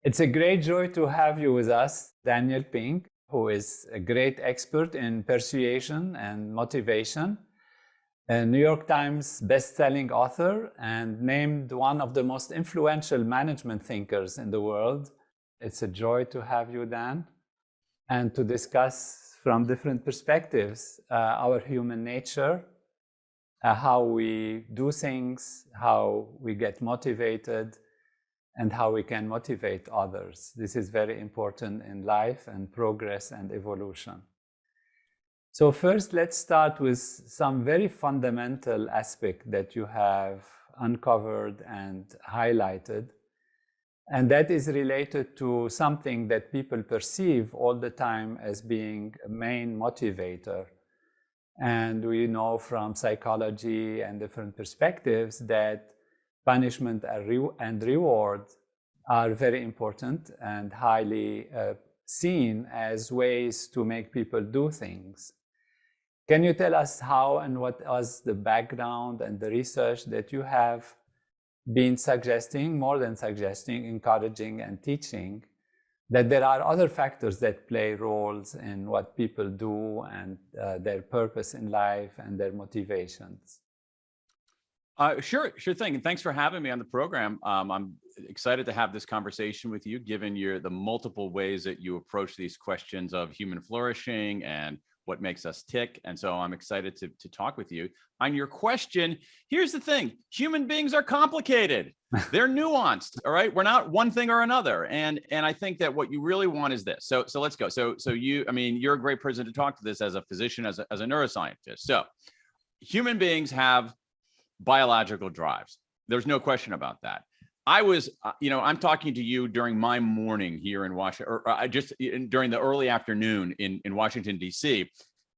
It's a great joy to have you with us, Daniel Pink, who is a great expert in persuasion and motivation, a New York Times best-selling author, and named one of the most influential management thinkers in the world. It's a joy to have you, Dan, and to discuss from different perspectives our human nature, how we do things, how we get motivated, and how we can motivate others. This is very important in life and progress and evolution. So first, let's start with some very fundamental aspect that you have uncovered and highlighted. And that is related to something that people perceive all the time as being a main motivator. And we know from psychology and different perspectives that punishment and reward are very important and highly seen as ways to make people do things. Can you tell us how and what was the background and the research that you have been suggesting, more than suggesting, encouraging and teaching, that there are other factors that play roles in what people do and their purpose in life and their motivations? Sure thing. And thanks for having me on the program. I'm excited to have this conversation with you, given the multiple ways that you approach these questions of human flourishing and what makes us tick. And so I'm excited to talk with you. On your question, here's the thing. Human beings are complicated. They're nuanced, all right? We're not one thing or another. And I think that what you really want is this. So let's go. So you're a great person to talk to this as a physician, as a neuroscientist. So human beings have biological drives. There's no question about that. I'm talking to you during my morning here in Washington, or during the early afternoon in Washington, D.C.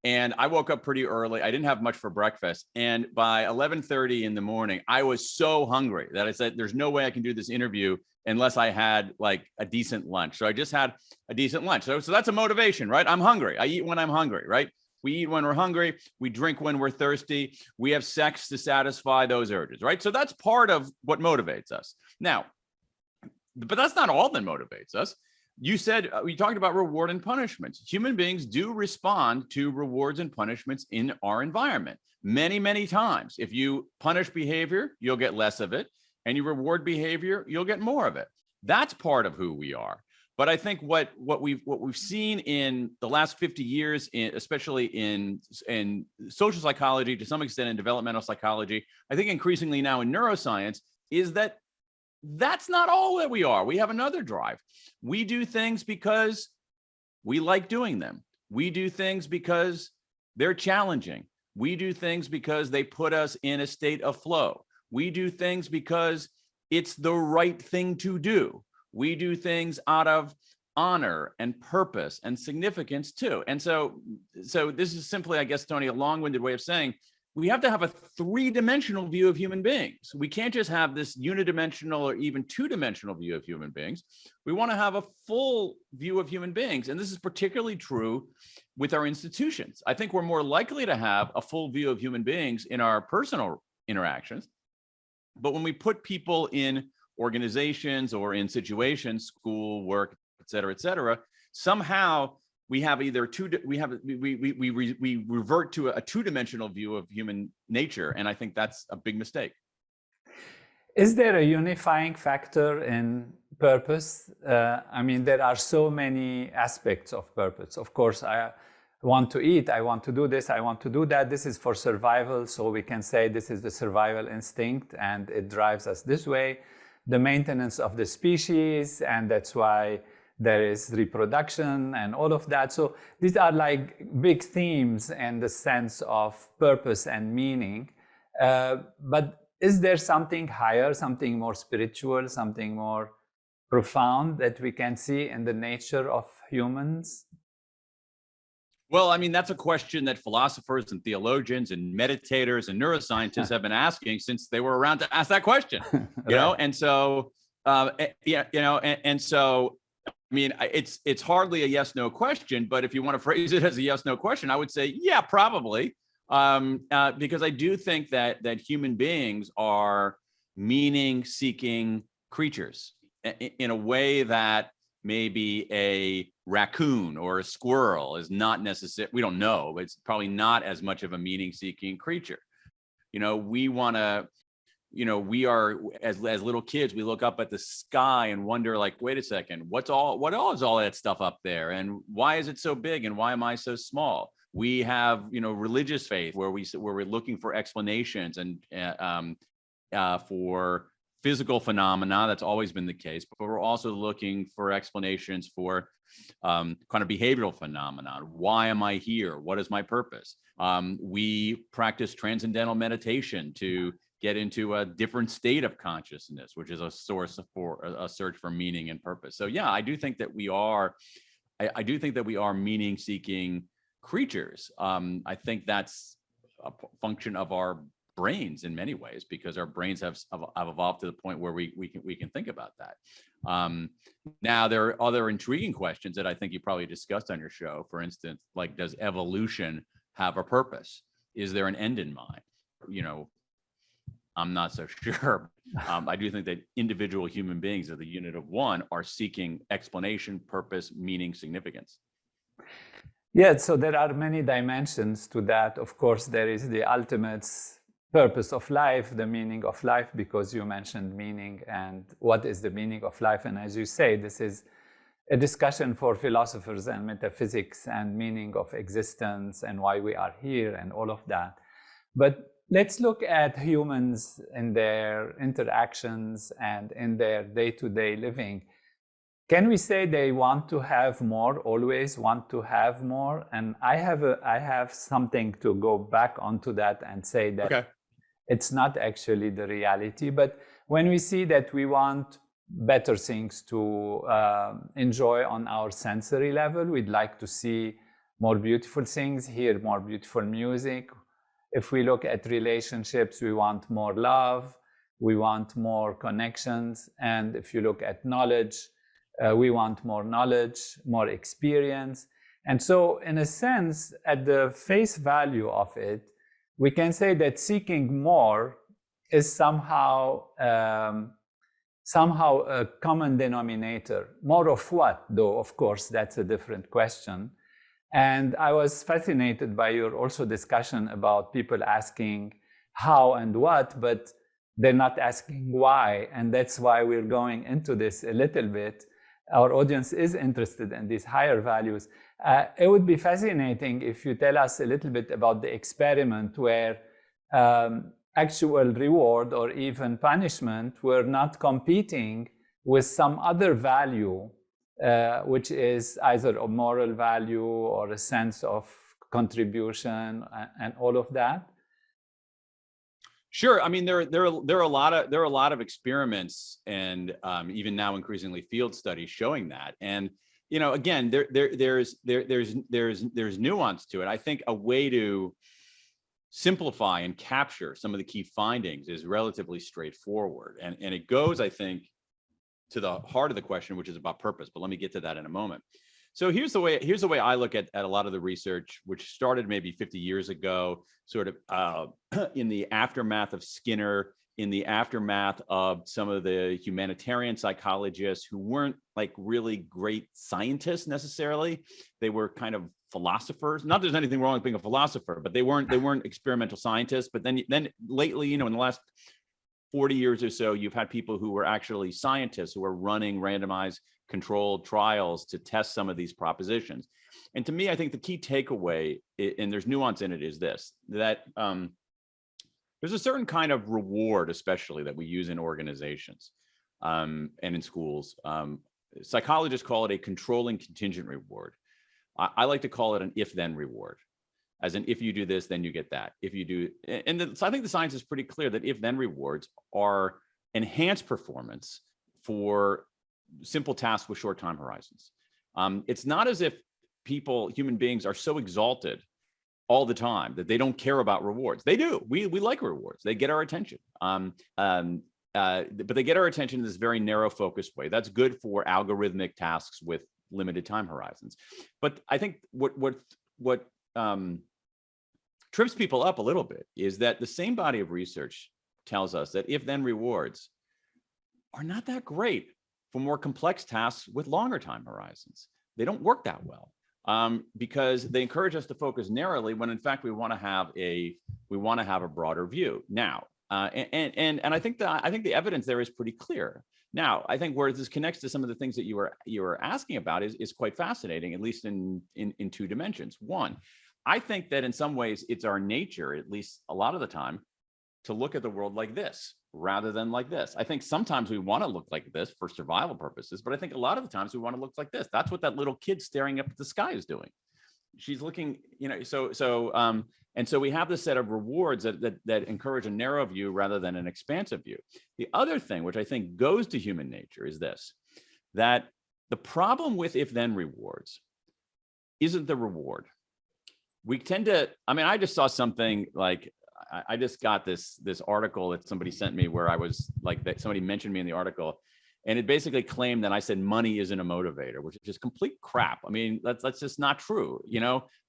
And I woke up pretty early. I didn't have much for breakfast. And by 11:30 in the morning, I was so hungry that I said, there's no way I can do this interview unless I had like a decent lunch. So I just had a decent lunch. So that's a motivation, right? I'm hungry. I eat when I'm hungry, right? We eat when we're hungry. We drink when we're thirsty. We have sex to satisfy those urges, right? So that's part of what motivates us. Now, but that's not all that motivates us. You talked about reward and punishments. Human beings do respond to rewards and punishments in our environment many, many times. If you punish behavior, you'll get less of it. And you reward behavior, you'll get more of it. That's part of who we are. But I think what we've seen in the last 50 years, especially in social psychology, to some extent in developmental psychology, I think increasingly now in neuroscience, is that that's not all that we are. We have another drive. We do things because we like doing them. We do things because they're challenging. We do things because they put us in a state of flow. We do things because it's the right thing to do. We do things out of honor and purpose and significance too. And so this is simply, I guess, Tony, a long-winded way of saying we have to have a three-dimensional view of human beings. We can't just have this unidimensional or even two-dimensional view of human beings. We want to have a full view of human beings. And this is particularly true with our institutions. I think we're more likely to have a full view of human beings in our personal interactions. But when we put people in organizations or in situations, school, work, et cetera, somehow we have either we revert to a two-dimensional view of human nature. And I think that's a big mistake. Is there a unifying factor in purpose? I mean, there are so many aspects of purpose. Of course, I want to eat, I want to do this, I want to do that. This is for survival. So we can say this is the survival instinct and it drives us this way. The maintenance of the species, and that's why there is reproduction and all of that. So these are like big themes in the sense of purpose and meaning. But is there something higher, something more spiritual, something more profound that we can see in the nature of humans? Well, I mean, that's a question that philosophers and theologians and meditators and neuroscientists have been asking since they were around to ask that question, you know? And so, and so, I mean, it's hardly a yes, no question, but if you want to phrase it as a yes, no question, I would say, yeah, probably. Because I do think that human beings are meaning seeking creatures. in a way that maybe a raccoon or a squirrel is not necessary. We don't know. It's probably not as much of a meaning-seeking creature. We want to, we are as little kids, we look up at the sky and wonder, like, wait a second, what all is all that stuff up there, and why is it so big, and why am I so small? We have, religious faith where we're looking for explanations and for physical phenomena. That's always been the case, but we're also looking for explanations for kind of behavioral phenomena. Why am I here? What is my purpose? We practice transcendental meditation to get into a different state of consciousness, which is a source for a search for meaning and purpose. So yeah, I do think that we are meaning-seeking creatures. I think that's a function of our brains in many ways, because our brains have evolved to the point where we can think about that. Now, there are other intriguing questions that I think you probably discussed on your show. For instance, like, does evolution have a purpose? Is there an end in mind? I'm not so sure. I do think that individual human beings, as the unit of one, are seeking explanation, purpose, meaning, significance. Yeah, so there are many dimensions to that. Of course, there is the ultimate purpose of life, the meaning of life, because you mentioned meaning and what is the meaning of life. And as you say, this is a discussion for philosophers and metaphysics and meaning of existence and why we are here and all of that. But let's look at humans in their interactions and in their day-to-day living. Can we say they want to have more, always want to have more? And I have something to go back onto that and say that it's not actually the reality. But when we see that we want better things to enjoy on our sensory level, we'd like to see more beautiful things, hear more beautiful music. If we look at relationships, we want more love, we want more connections. And if you look at knowledge, we want more knowledge, more experience. And so in a sense, at the face value of it, we can say that seeking more is somehow a common denominator. More of what, though? Of course, that's a different question. And I was fascinated by your also discussion about people asking how and what, but they're not asking why. And that's why we're going into this a little bit. Our audience is interested in these higher values. It would be fascinating if you tell us a little bit about the experiment where actual reward or even punishment were not competing with some other value, which is either a moral value or a sense of contribution and all of that. Sure. I mean, there are a lot of experiments and even now increasingly field studies showing that. And again, there's nuance to it. I think a way to simplify and capture some of the key findings is relatively straightforward, and it goes, I think, to the heart of the question, which is about purpose. But let me get to that in a moment. So here's the way I look at a lot of the research, which started maybe 50 years ago, sort of in the aftermath of Skinner, in the aftermath of some of the humanitarian psychologists who weren't like really great scientists necessarily. They were kind of philosophers. Not that there's anything wrong with being a philosopher, but they weren't experimental scientists. But then lately, in the last 40 years or so, you've had people who were actually scientists who are running randomized controlled trials to test some of these propositions. And to me, I think the key takeaway, and there's nuance in it, is this, that there's a certain kind of reward, especially that we use in organizations and in schools. Psychologists call it a controlling contingent reward. I like to call it an if-then reward. As in, if you do this, then you get that. If you do, so I think the science is pretty clear that if-then rewards are enhanced performance for simple tasks with short time horizons. It's not as if human beings are so exalted all the time that they don't care about rewards. They do. We like rewards. They get our attention. But they get our attention in this very narrow focused way. That's good for algorithmic tasks with limited time horizons. But I think what trips people up a little bit is that the same body of research tells us that if-then rewards are not that great for more complex tasks with longer time horizons. They don't work that well because they encourage us to focus narrowly when in fact we want to have a broader view. Now, and I think the evidence there is pretty clear. Now, I think where this connects to some of the things that you were asking about is quite fascinating, at least in two dimensions. One, I think that in some ways it's our nature, at least a lot of the time, to look at the world like this rather than like this. I think sometimes we want to look like this for survival purposes, but I think a lot of the times we want to look like this. That's what that little kid staring up at the sky is doing. She's looking, and so we have this set of rewards that encourage a narrow view rather than an expansive view. The other thing, which I think goes to human nature, is this, that the problem with if-then rewards isn't the reward. We tend to, I just saw something like, I just got this article that somebody sent me where I was like, that somebody mentioned me in the article, and it basically claimed that I said money isn't a motivator, which is just complete crap. That's just not true.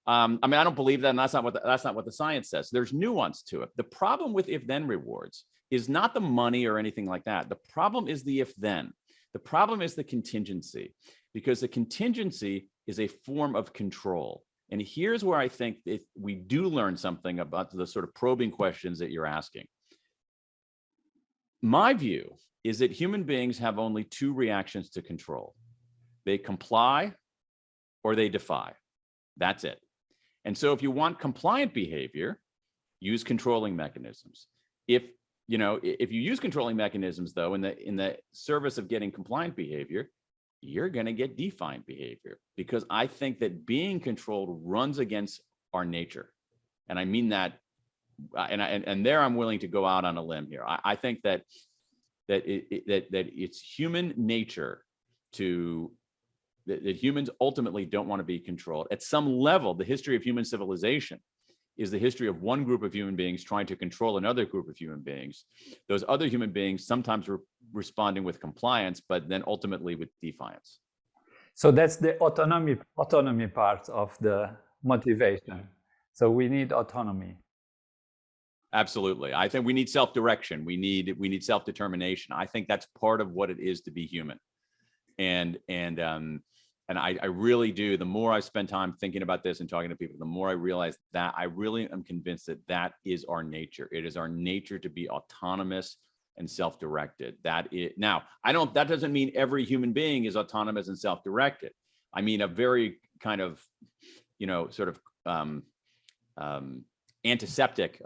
I don't believe that, and that's not what the science says. There's nuance to it. The problem with if-then rewards is not the money or anything like that. The problem is the if-then. The problem is the contingency, because the contingency is a form of control. And here's where I think that we do learn something about the sort of probing questions that you're asking. My view is that human beings have only two reactions to control. They comply or they defy. That's it. And so if you want compliant behavior, use controlling mechanisms. If you use controlling mechanisms, though, in the service of getting compliant behavior, you're going to get defiant behavior, because I think that being controlled runs against our nature. And I mean that, and there I'm willing to go out on a limb here. I think that it's human nature that humans ultimately don't want to be controlled. At some level, the history of human civilization is the history of one group of human beings trying to control another group of human beings. Those other human beings sometimes responding with compliance, but then ultimately with defiance. So that's the autonomy part of the motivation. So we need autonomy. Absolutely. I think we need self-direction. We need self-determination. I think that's part of what it is to be human. And I really do. The more I spend time thinking about this and talking to people, the more I realize that I really am convinced that is our nature. It is our nature to be autonomous and self-directed. That doesn't mean every human being is autonomous and self-directed. I mean, a very kind of, sort of antiseptic,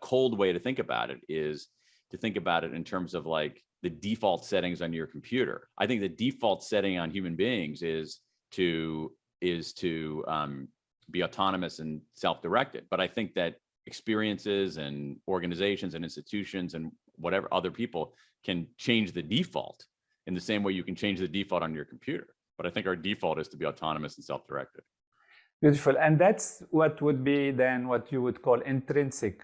cold way to think about it is to think about it in terms of like the default settings on your computer. I think the default setting on human beings is to be autonomous and self-directed. But I think that experiences and organizations and institutions and whatever other people can change the default in the same way you can change the default on your computer. But I think our default is to be autonomous and self-directed. Beautiful. And that's what would be then what you would call intrinsic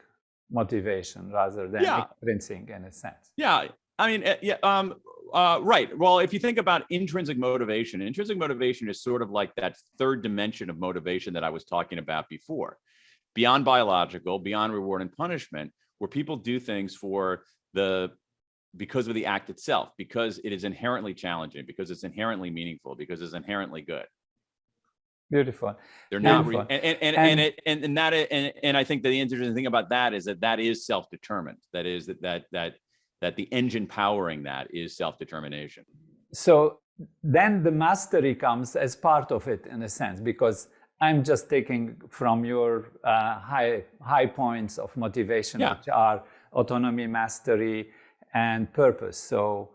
motivation rather than extrinsic in a sense. Yeah. Right. Well, if you think about intrinsic motivation is sort of like that third dimension of motivation that I was talking about before, beyond biological, beyond reward and punishment, where people do things because of the act itself, because it is inherently challenging, because it's inherently meaningful, because it's inherently good. Beautiful. They're not, and I think that the interesting thing about that is that is self-determined. That is that the engine powering that is self-determination. So then the mastery comes as part of it in a sense, because I'm just taking from your high points of motivation, which are autonomy, mastery, and purpose. So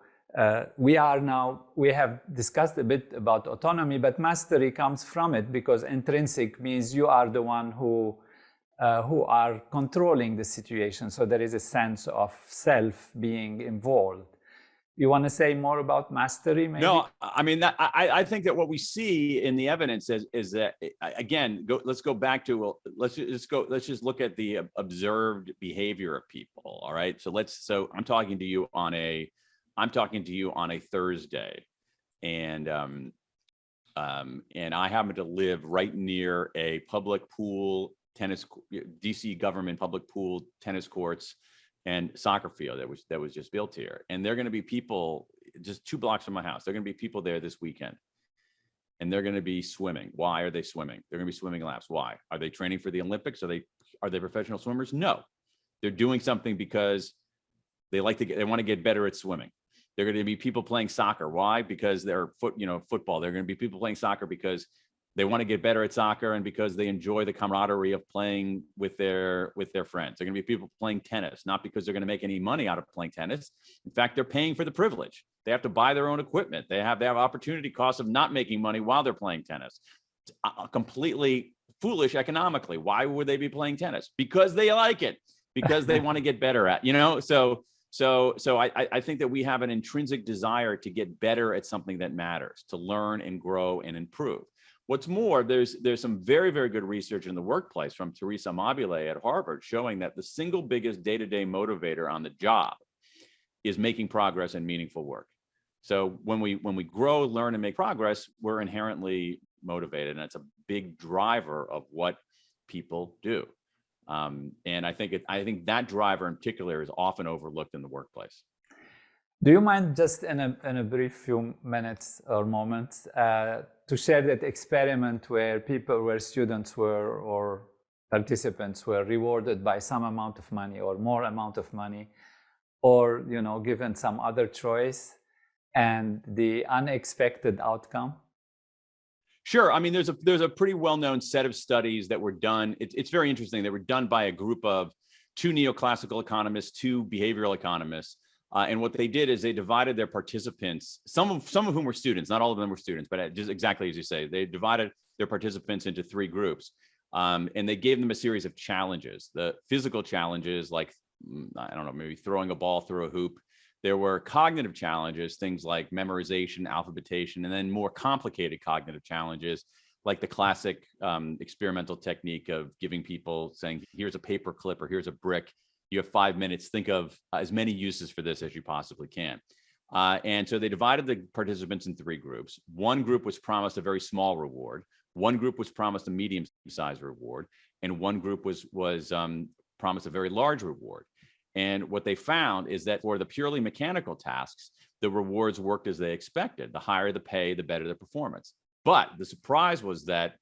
we have discussed a bit about autonomy, but mastery comes from it, because intrinsic means you are the one who are controlling the situation. So there is a sense of self being involved. You want to say more about mastery, maybe? No, I think that what we see in the evidence is that, again, let's go back to, let's just look at the observed behavior of people. All right. So I'm talking to you on a Thursday, and I happen to live right near a public pool, DC government public pool, tennis courts, and soccer field that was just built here. And there are going to be people just 2 blocks from my house. There are going to be people there this weekend, and they're going to be swimming. Why are they swimming? They're going to be swimming laps. Why? Are they training for the Olympics? Are they professional swimmers? No, they're doing something because they want to get better at swimming. They're going to be people playing soccer. Why? Because they're football. They're going to be people playing soccer because they want to get better at soccer and because they enjoy the camaraderie of playing with their friends. They're going to be people playing tennis, not because they're going to make any money out of playing tennis. In fact, they're paying for the privilege. They have to buy their own equipment. They have opportunity costs of not making money while they're playing tennis. It's completely foolish economically. Why would they be playing tennis? Because they like it, because they want to get better at, So I think that we have an intrinsic desire to get better at something that matters, to learn and grow and improve. What's more, there's some very, very good research in the workplace from Teresa Amabile at Harvard showing that the single biggest day-to-day motivator on the job is making progress and meaningful work. So when we grow, learn, and make progress, we're inherently motivated, and it's a big driver of what people do. And I think that driver in particular is often overlooked in the workplace. Do you mind just in a brief few minutes or moments to share that experiment where students were or participants were rewarded by some amount of money or more amount of money, or given some other choice, and the unexpected outcome? Sure. I mean, there's a pretty well-known set of studies that were done. It's very interesting. They were done by a group of 2 neoclassical economists, 2 behavioral economists. And what they did is they divided their participants, some of whom were students, not all of them were students, but just exactly as you say, they divided their participants into 3 groups. And they gave them a series of challenges. The physical challenges, like, I don't know, maybe throwing a ball through a hoop. There were cognitive challenges, things like memorization, alphabetation, and then more complicated cognitive challenges, like the classic experimental technique of giving people saying, here's a paper clip or here's a brick. You have 5 minutes. Think of as many uses for this as you possibly can. And so they divided the participants in 3 groups. One group was promised a very small reward. One group was promised a medium-sized reward. And one group was promised a very large reward. And what they found is that for the purely mechanical tasks, the rewards worked as they expected. The higher the pay, the better the performance. But the surprise was that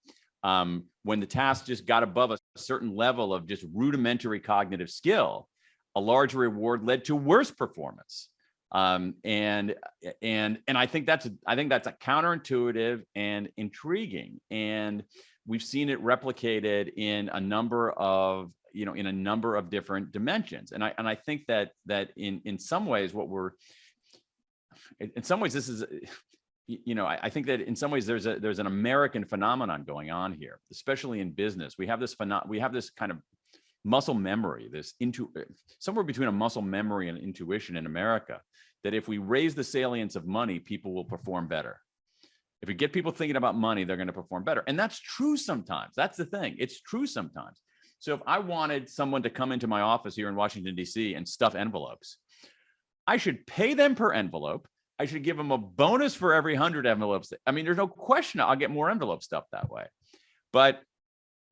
when the task just got above a certain level of just rudimentary cognitive skill, a large reward led to worse performance. And I think that's a counterintuitive and intriguing. And we've seen it replicated in a number of different dimensions. And I think that in some ways this is, I think that in some ways there's an American phenomenon going on here, especially in business. We have this kind of muscle memory, somewhere between a muscle memory and intuition in America, that if we raise the salience of money, people will perform better. If we get people thinking about money, they're going to perform better. And that's true sometimes. That's the thing. It's true sometimes. So if I wanted someone to come into my office here in Washington, D.C. and stuff envelopes, I should pay them per envelope. I should give them a bonus for every 100 envelopes. I mean, there's no question I'll get more envelope stuff that way. But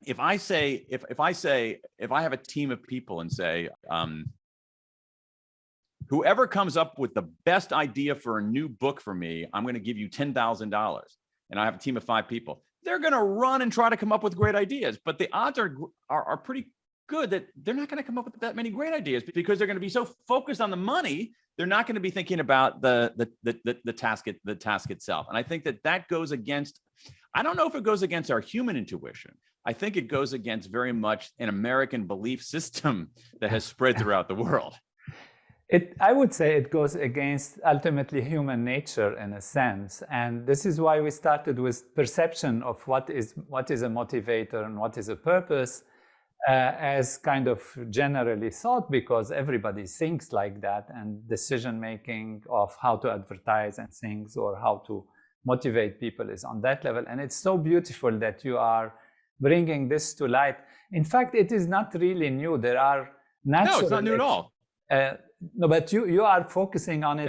if I have a team of people and say, whoever comes up with the best idea for a new book for me, I'm going to give you $10,000. And I have a team of 5 people. They're going to run and try to come up with great ideas, but the odds are pretty good that they're not going to come up with that many great ideas because they're going to be so focused on the money, they're not going to be thinking about the task itself. And I think that goes against, I don't know if it goes against our human intuition. I think it goes against very much an American belief system that has spread throughout the world. I would say it goes against ultimately human nature in a sense. And this is why we started with perception of what is a motivator and what is a purpose as kind of generally thought, because everybody thinks like that, and decision-making of how to advertise and things or how to motivate people is on that level. And it's so beautiful that you are bringing this to light. In fact, it is not really new. There are natural... No, it's not new at all. No, but you are focusing on it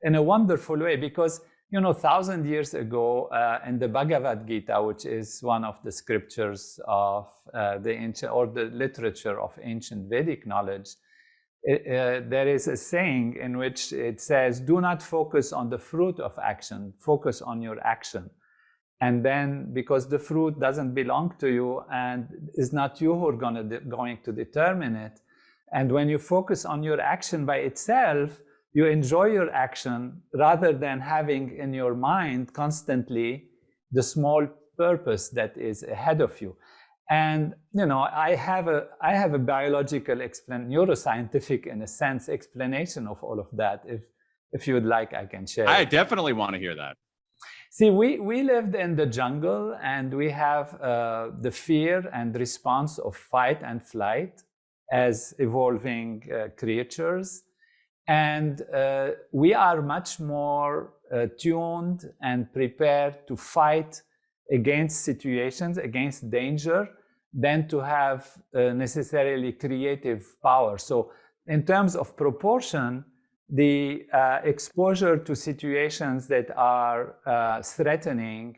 in a wonderful way, because 1,000 years ago in the Bhagavad Gita, which is one of the scriptures of the ancient or the literature of ancient Vedic knowledge, there is a saying in which it says, do not focus on the fruit of action, focus on your action. And then, because the fruit doesn't belong to you and is not you who are going to determine it. And when you focus on your action by itself, you enjoy your action rather than having in your mind constantly the small purpose that is ahead of you. And I have a biological neuroscientific, in a sense, explanation of all of that. If you would like, I can share. I definitely want to hear that. See, we lived in the jungle, and we have the fear and response of fight and flight as evolving creatures. And we are much more tuned and prepared to fight against situations, against danger, than to have necessarily creative power. So in terms of proportion, the exposure to situations that are threatening,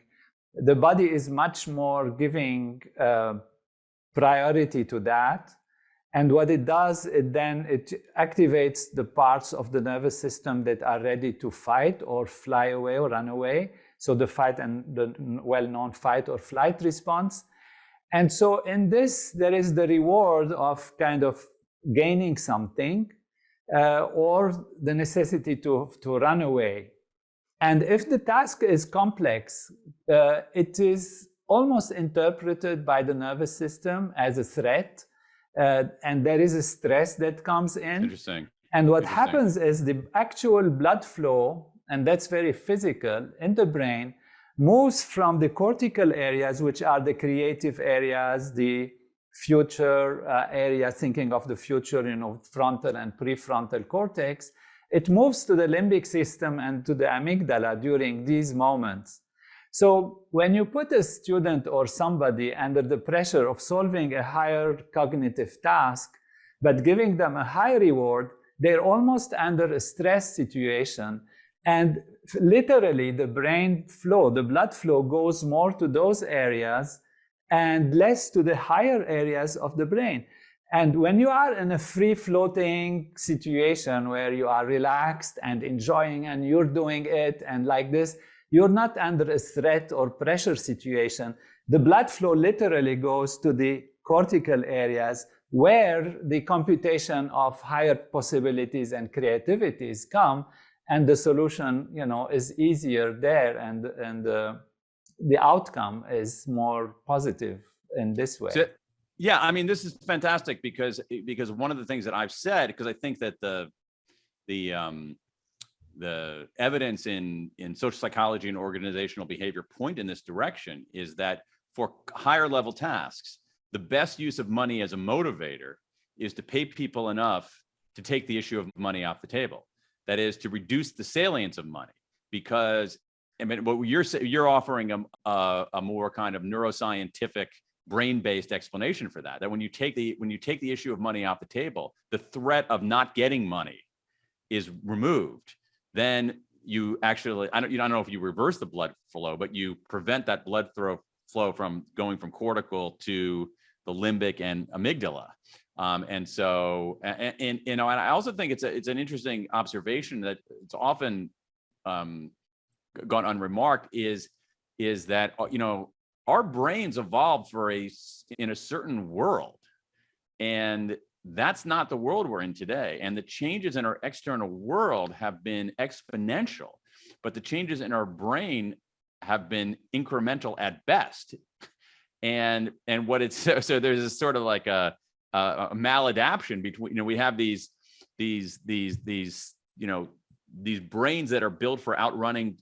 the body is much more giving priority to that. And what it does, it activates the parts of the nervous system that are ready to fight or fly away or run away. So the fight and the well-known fight or flight response. And so in this, there is the reward of kind of gaining something or the necessity to run away. And if the task is complex, it is almost interpreted by the nervous system as a threat. And there is a stress that comes in. Interesting. And what happens is the actual blood flow, and that's very physical, in the brain, moves from the cortical areas, which are the creative areas, the future areas, thinking of the future, frontal and prefrontal cortex. It moves to the limbic system and to the amygdala during these moments. So when you put a student or somebody under the pressure of solving a higher cognitive task, but giving them a high reward, they're almost under a stress situation. And literally the brain flow, the blood flow goes more to those areas and less to the higher areas of the brain. And when you are in a free-floating situation where you are relaxed and enjoying and you're doing it and like this, you're not under a threat or pressure situation. The blood flow literally goes to the cortical areas where the computation of higher possibilities and creativities come, and the solution, is easier there, and the outcome is more positive in this way. So, yeah, I mean, this is fantastic because one of the things that I've said, because I think that the evidence in social psychology and organizational behavior point in this direction, is that for higher level tasks, the best use of money as a motivator is to pay people enough to take the issue of money off the table. That is, to reduce the salience of money, because what you're offering a more kind of neuroscientific, brain-based explanation for that. That when you take the issue of money off the table, the threat of not getting money is removed. Then you actually, I don't know if you reverse the blood flow, but you prevent that blood flow from going from cortical to the limbic and amygdala. And I also think it's an interesting observation that it's often gone unremarked is that, our brains evolved in a certain world, and that's not the world we're in today. And the changes in our external world have been exponential, but the changes in our brain have been incremental at best. And what it's, so there's a sort of like a maladaptation between, we have these brains that are built for outrunning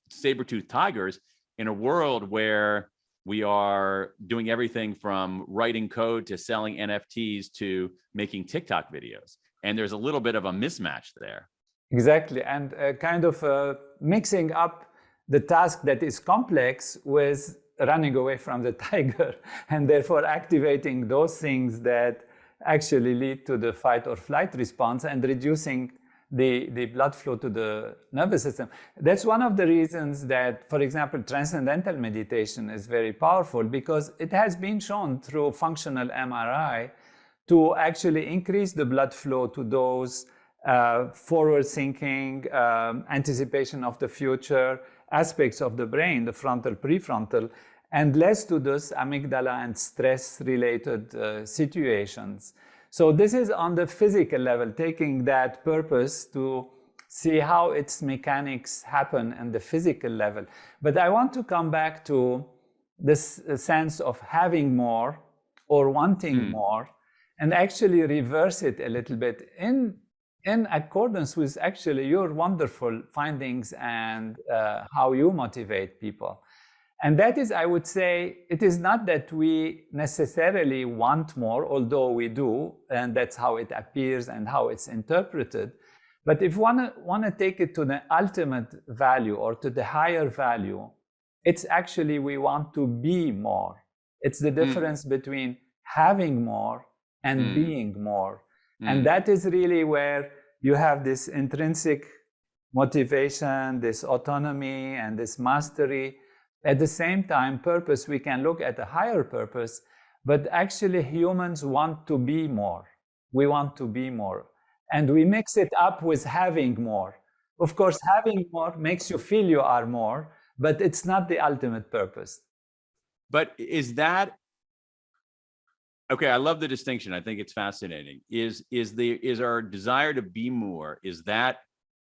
saber-toothed tigers in a world where we are doing everything from writing code to selling NFTs to making TikTok videos. And there's a little bit of a mismatch there. Exactly. And kind of mixing up the task that is complex with running away from the tiger, and therefore activating those things that actually lead to the fight or flight response and reducing the blood flow to the nervous system. That's one of the reasons that, for example, Transcendental Meditation is very powerful, because it has been shown through functional MRI to actually increase the blood flow to those forward thinking, anticipation of the future aspects of the brain, the frontal, prefrontal, and less to those amygdala and stress related situations. So this is on the physical level, taking that purpose to see how its mechanics happen in the physical level. But I want to come back to this sense of having more or wanting more, and actually reverse it a little bit in accordance with actually your wonderful findings and how you motivate people. And that is, I would say, it is not that we necessarily want more, although we do, and that's how it appears and how it's interpreted. But if one want to take it to the ultimate value or to the higher value, it's actually we want to be more. It's the difference between having more and being more. And that is really where you have this intrinsic motivation, this autonomy, and this mastery. At the same time, purpose, we can look at a higher purpose, but actually humans want to be more. We want to be more. And we mix it up with having more. Of course, having more makes you feel you are more, but it's not the ultimate purpose. But is that, okay, I love the distinction. I think it's fascinating. Is our desire to be more, is that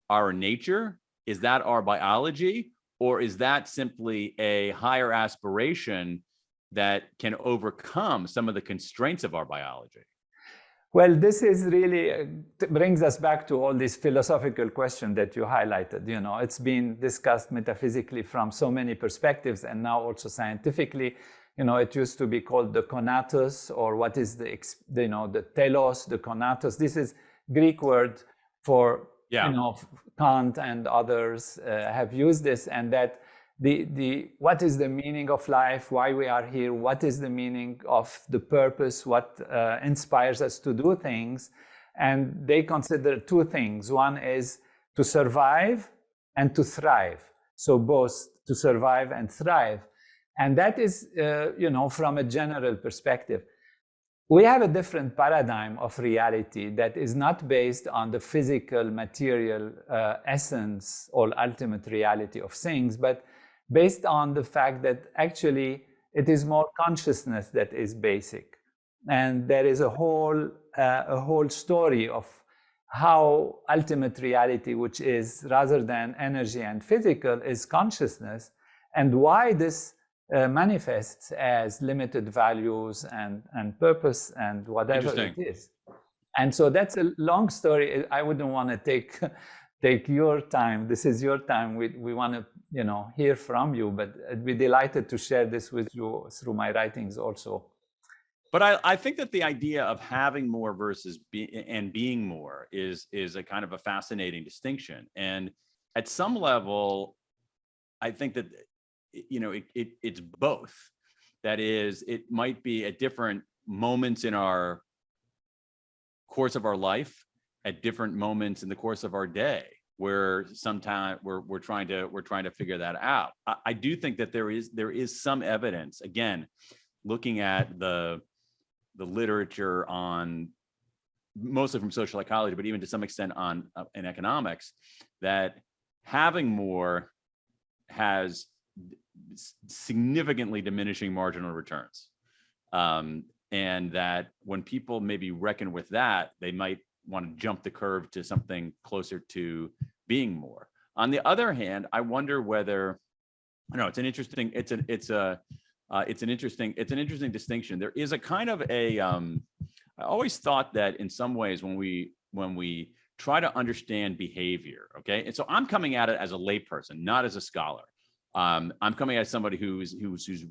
our nature? Is that our biology? Or is that simply a higher aspiration that can overcome some of the constraints of our biology? Well, this is really brings us back to all these philosophical questions that you highlighted. You know, it's been discussed metaphysically from so many perspectives, and now also scientifically. You know, it used to be called the conatus, or what is the telos, the conatus. This is Greek word for, Kant and others have used this, and that what is the meaning of life, why we are here, what is the meaning of the purpose, what inspires us to do things. And they consider two things. One is to survive and to thrive. So both to survive and thrive. And that is, from a general perspective. We have a different paradigm of reality that is not based on the physical, material essence or ultimate reality of things, but based on the fact that actually it is more consciousness that is basic. And there is a whole story of how ultimate reality, which is rather than energy and physical, is consciousness, and why this manifests as limited values and purpose and whatever it is. And so that's a long story. I wouldn't want to take your time. This is your time. We want to hear from you, but I'd be delighted to share this with you through my writings also. But I think that the idea of having more versus being more is a kind of a fascinating distinction. And at some level, I think that it's both. That is, it might be at different moments in our course of our life, at different moments in the course of our day, where sometimes we're trying to figure that out. I do think that there is some evidence, again, looking at the literature on, mostly from social psychology, but even to some extent in economics, that having more has significantly diminishing marginal returns. And that when people maybe reckon with that, they might want to jump the curve to something closer to being more. On the other hand, I wonder whether, it's an interesting distinction. There is a kind of I always thought that in some ways when we try to understand behavior, okay, and so I'm coming at it as a layperson, not as a scholar. I'm coming at somebody who's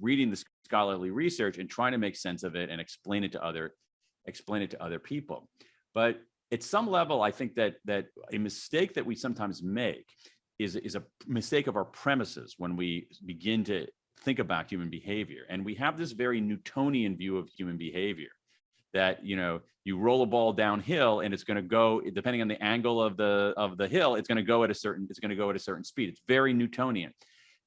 reading the scholarly research and trying to make sense of it and explain it to other people. But at some level, I think that a mistake that we sometimes make is a mistake of our premises when we begin to think about human behavior. And we have this very Newtonian view of human behavior, that you roll a ball downhill and it's going to go, depending on the angle of the hill, it's going to go at a certain speed. It's very Newtonian.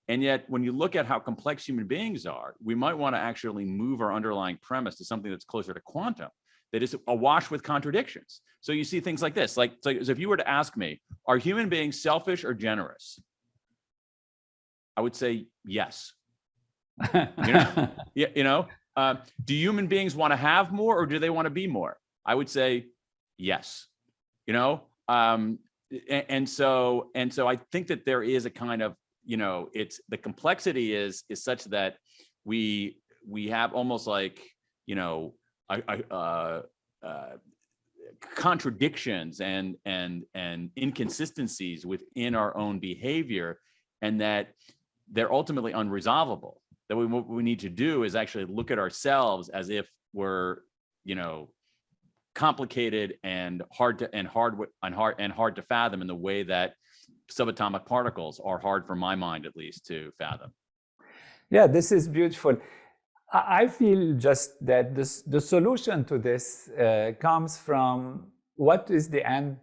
And yet, when you look at how complex human beings are, we might want to actually move our underlying premise to something that's closer to quantum, that is awash with contradictions. So you see things like this, like so if you were to ask me, are human beings selfish or generous? I would say yes. Do human beings want to have more, or do they want to be more? I would say yes. And so I think that there is a kind of, it's the complexity is such that we have almost like, contradictions and inconsistencies within our own behavior, and that they're ultimately unresolvable. That what we need to do is actually look at ourselves as if we're, complicated and hard to fathom in the way that subatomic particles are hard, for my mind at least, to fathom. Yeah, this is beautiful. I feel just that the solution to this comes from what is the end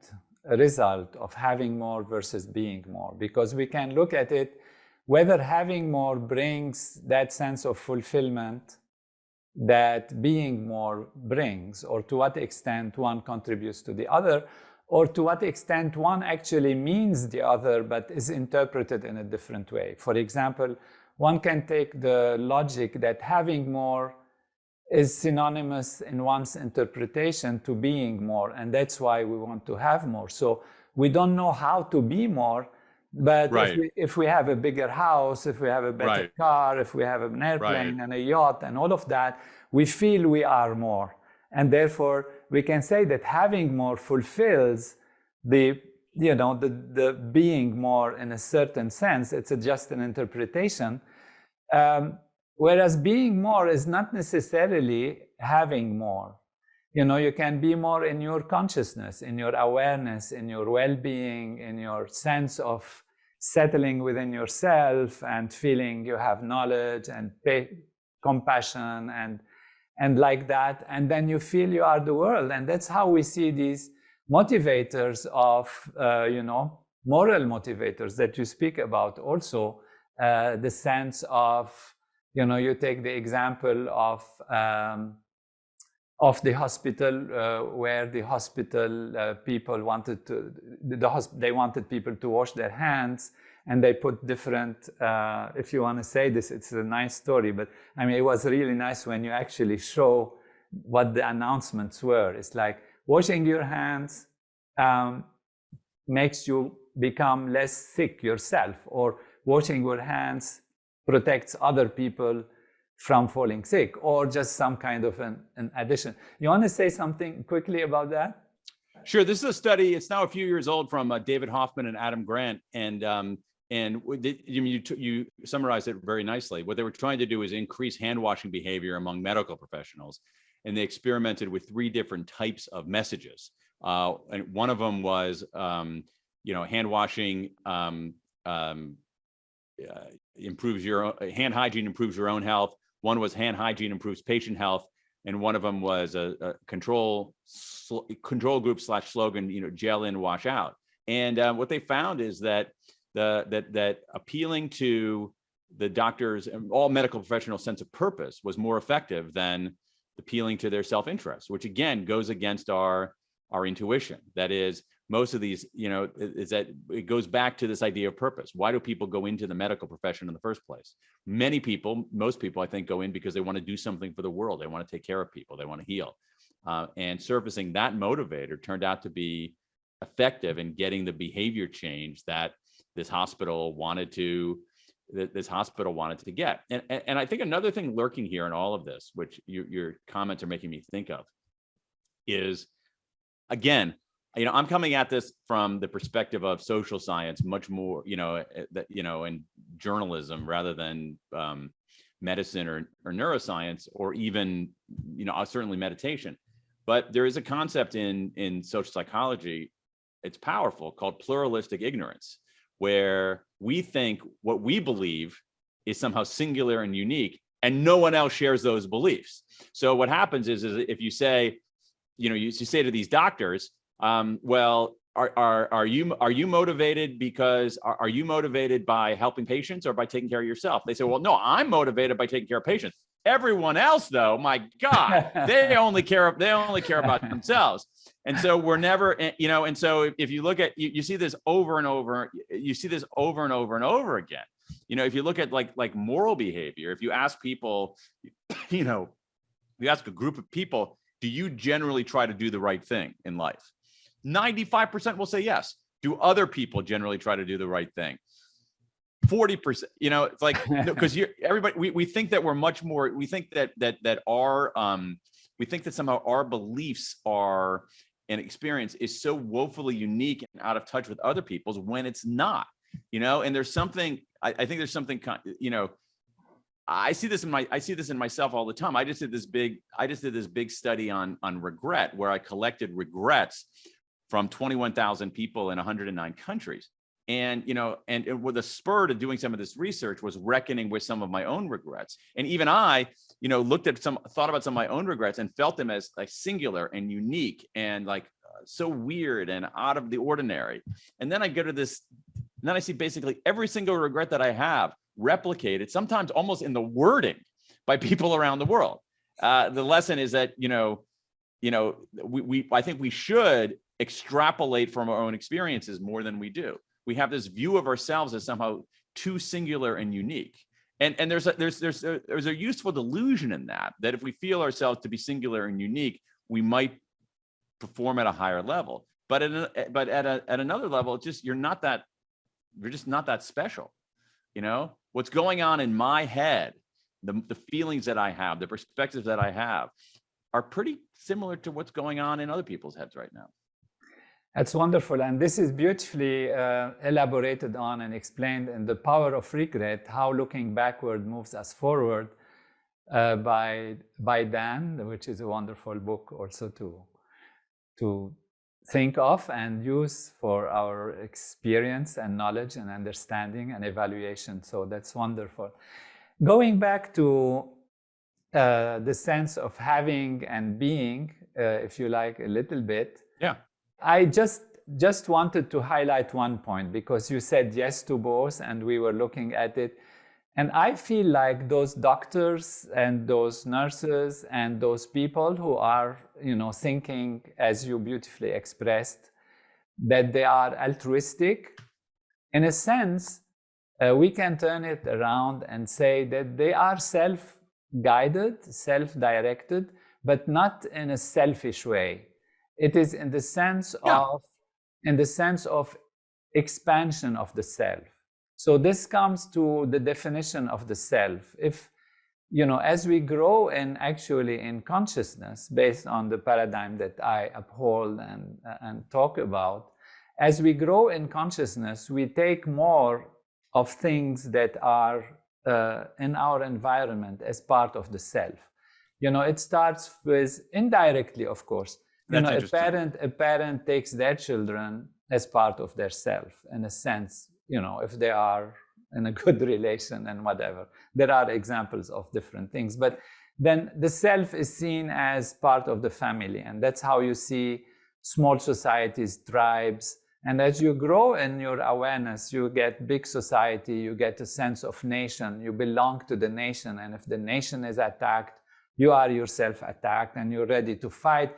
result of having more versus being more, because we can look at it whether having more brings that sense of fulfillment that being more brings, or to what extent one contributes to the other, or to what extent one actually means the other but is interpreted in a different way. For example, one can take the logic that having more is synonymous in one's interpretation to being more, and that's why we want to have more. So we don't know how to be more, but if we have a bigger house, if we have a better car, if we have an airplane and a yacht and all of that, we feel we are more. And therefore, we can say that having more fulfills the being more in a certain sense. It's just an interpretation. Whereas being more is not necessarily having more. You can be more in your consciousness, in your awareness, in your well-being, in your sense of settling within yourself and feeling you have knowledge and compassion and like that. And then you feel you are the world. And that's how we see these motivators of, moral motivators that you speak about also, the sense of, you take the example of the hospital, where the hospital people wanted people to wash their hands, and they put different, if you want to say this, it's a nice story, but I mean, it was really nice when you actually show what the announcements were. It's like washing your hands makes you become less sick yourself, or washing your hands protects other people from falling sick, or just some kind of an addition. You want to say something quickly about that? Sure. This is a study. It's now a few years old, from David Hoffman and Adam Grant, and you summarized it very nicely. What they were trying to do is increase hand washing behavior among medical professionals, and they experimented with 3 different types of messages. And one of them was, hand washing improves your hand hygiene, improves your own health. One was hand hygiene improves patient health, and one of them was a control group / slogan, gel in, wash out. And what they found is that that appealing to the doctors and all medical professionals' sense of purpose was more effective than appealing to their self-interest, which again goes against our intuition. That is, most of these, is that it goes back to this idea of purpose. Why do people go into the medical profession in the first place? Most people, I think, go in because they want to do something for the world. They want to take care of people. They want to heal. And surfacing that motivator turned out to be effective in getting the behavior change that this hospital wanted to get. And I think another thing lurking here in all of this, which your comments are making me think of, is, again, I'm coming at this from the perspective of social science, much more, and journalism, rather than medicine or neuroscience, or even, certainly meditation. But there is a concept in social psychology, it's powerful, called pluralistic ignorance, where we think what we believe is somehow singular and unique, and no one else shares those beliefs. So what happens is if you say, you say to these doctors, well, are you motivated because are you motivated by helping patients or by taking care of yourself? They say, well, no, I'm motivated by taking care of patients. Everyone else, though, my God, they only care about themselves. And so we're never, and so if you look at, you see this over and over, and over again. If you look at like moral behavior, if you ask people, you ask a group of people, do you generally try to do the right thing in life? 95% will say yes. Do other people generally try to do the right thing? 40%, it's like, because everybody, we think that we're much more, we think that somehow our beliefs are, and experience is so woefully unique and out of touch with other people's, when it's not, and there's something, I think there's something, I see this in myself all the time. I just did this big study on regret, where I collected regrets from 21,000 people in 109 countries. And, and with a spur to doing some of this research was reckoning with some of my own regrets. And even I, thought about some of my own regrets and felt them as like singular and unique and like so weird and out of the ordinary. And then I go to this, and then I see basically every single regret that I have replicated, sometimes almost in the wording, by people around the world. The lesson is that, I think we should extrapolate from our own experiences more than we do. We have this view of ourselves as somehow too singular and unique. And there's a useful delusion in that if we feel ourselves to be singular and unique, we might perform at a higher level. But at another level, it's just, you're just not that special. What's going on in my head, the feelings that I have, the perspectives that I have, are pretty similar to what's going on in other people's heads right now. That's wonderful. And this is beautifully elaborated on and explained in The Power of Regret, How Looking Backward Moves Us Forward, by Dan, which is a wonderful book also to think of and use for our experience and knowledge and understanding and evaluation. So that's wonderful. Going back to the sense of having and being, if you like, a little bit. Yeah. I just wanted to highlight one point, because you said yes to both and we were looking at it. And I feel like those doctors and those nurses and those people who are, thinking, as you beautifully expressed, that they are altruistic, in a sense, we can turn it around and say that they are self-guided, self-directed, but not in a selfish way. It is in the sense of expansion of the self. So this comes to the definition of the self. If, as we grow in consciousness, based on the paradigm that I uphold and talk about, as we grow in consciousness, we take more of things that are in our environment as part of the self. It starts with, indirectly, of course. A parent takes their children as part of their self, in a sense, if they are in a good relation and whatever. There are examples of different things, but then the self is seen as part of the family. And that's how you see small societies, tribes. And as you grow in your awareness, you get big society, you get a sense of nation, you belong to the nation. And if the nation is attacked, you are yourself attacked and you're ready to fight.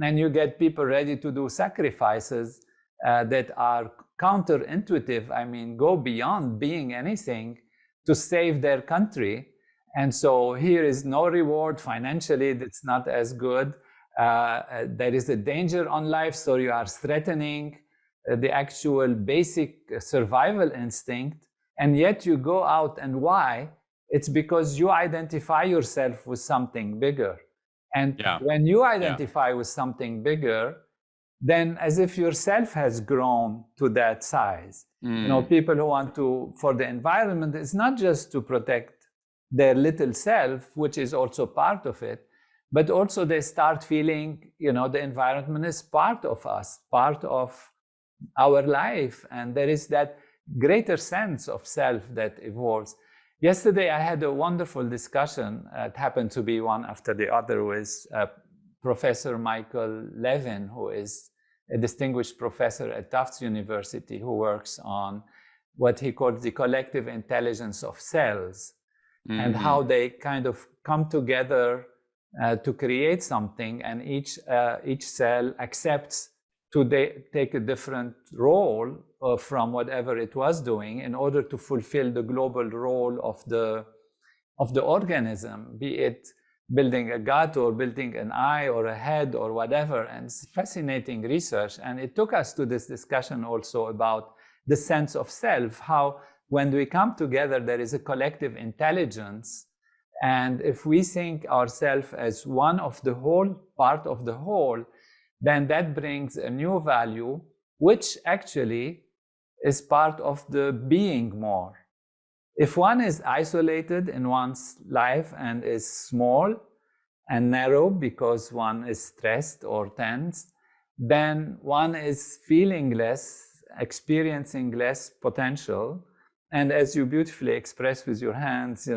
And you get people ready to do sacrifices that are counterintuitive, go beyond being anything to save their country. And so here is no reward financially, that's not as good. There is a danger on life, so you are threatening the actual basic survival instinct. And yet you go out, and why? It's because you identify yourself with something bigger. And when you identify with something bigger, then as if yourself has grown to that size. People who want to, for the environment, it's not just to protect their little self, which is also part of it, but also they start feeling, the environment is part of us, part of our life. And there is that greater sense of self that evolves. Yesterday, I had a wonderful discussion. It happened to be one after the other with Professor Michael Levin, who is a distinguished professor at Tufts University, who works on what he calls the collective intelligence of cells. and how they kind of come together to create something, and each cell accepts to take a different role from whatever it was doing in order to fulfill the global role of the organism, be it building a gut or building an eye or a head or whatever. And it's fascinating research. And it took us to this discussion also about the sense of self, how when we come together, there is a collective intelligence. And if we think ourselves as one of the whole, part of the whole, then that brings a new value, which actually is part of the being more. If one is isolated in one's life and is small and narrow because one is stressed or tensed, then one is feeling less, experiencing less potential. And as you beautifully express with your hands,